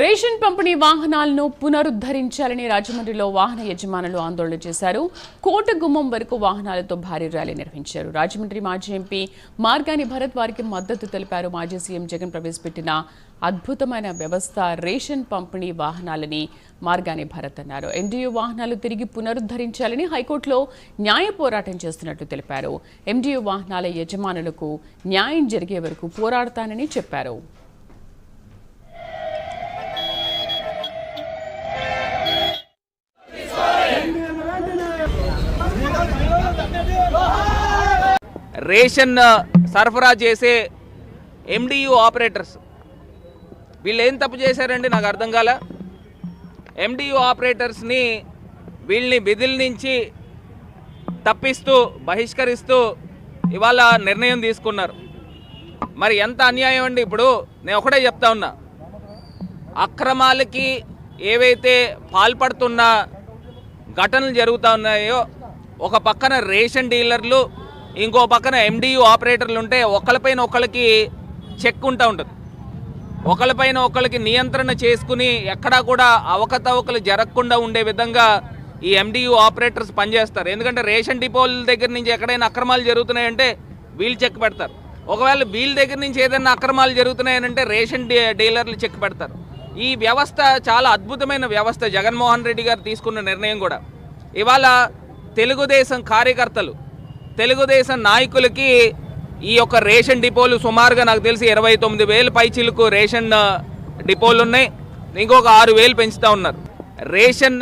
Ration పంపిణీ వాహనాలను పునరుద్ధరించాలని రాజమండ్రిలో వాహన యజమానులు ఆందోళన చేశారు. కోటగుమ్మం వరకు వాహనాలతో భారీ ర్యాలీ నిర్వహించారు. రాజమండ్రి మాజీ ఎంపీ మార్గాని భరత్ వారికి మద్దతు తెలిపారు. మాజీ సీఎం జగన్ ప్రవేశపెట్టిన అద్భుతమైన వ్యవస్థ రేషన్ పంపిణీ వాహనాలని మార్గాని భరత్ అన్నారు. ఎండియూ వాహనాలు తిరిగి పునరుద్ధరించాలని హైకోర్టులో న్యాయ పోరాటం చేస్తున్నట్టు తెలిపారు. ఎండియూ వాహనాల యజమానులకు న్యాయం జరిగే వరకు పోరాడతానని చెప్పారు. రేషన్ సరఫరా చేసే ఎండియూ ఆపరేటర్స్ వీళ్ళు ఏం తప్పు చేశారండి నాకు అర్థం కాల. ఎండియూ ఆపరేటర్స్ని వీళ్ళని విధుల నుంచి తప్పిస్తూ బహిష్కరిస్తూ ఇవాళ నిర్ణయం తీసుకున్నారు. మరి ఎంత అన్యాయం అండి. ఇప్పుడు నేను ఒకటే చెప్తా ఉన్నా, అక్రమాలకి ఏవైతే పాల్పడుతున్న ఘటనలు జరుగుతూ ఉన్నాయో, ఒక పక్కన రేషన్ డీలర్లు ఇంకో పక్కన ఎండియూ ఆపరేటర్లు ఉంటే ఒకళ్ళపైన ఒకళ్ళకి చెక్ ఉంటూ ఉంటుంది. ఒకళ్ళపైన ఒకళ్ళకి నియంత్రణ చేసుకుని ఎక్కడా కూడా అవకతవకలు జరగకుండా ఉండే విధంగా ఈ ఎండియూ ఆపరేటర్స్ పనిచేస్తారు. ఎందుకంటే రేషన్ డిపోల దగ్గర నుంచి ఎక్కడైనా అక్రమాలు జరుగుతున్నాయంటే వీళ్ళు చెక్ పెడతారు. ఒకవేళ వీళ్ళ దగ్గర నుంచి ఏదైనా అక్రమాలు జరుగుతున్నాయనంటే రేషన్ డీలర్లు చెక్ పెడతారు. ఈ వ్యవస్థ చాలా అద్భుతమైన వ్యవస్థ. జగన్మోహన్ రెడ్డి గారు తీసుకున్న నిర్ణయం కూడా ఇవాళ తెలుగుదేశం కార్యకర్తలు, తెలుగుదేశం నాయకులకి ఈ యొక్క రేషన్ డిపోలు సుమారుగా నాకు తెలిసి 29,000 పైచిలకు రేషన్ డిపోలు ఉన్నాయి. ఇంకొక 6,000 పెంచుతూ ఉన్నారు. రేషన్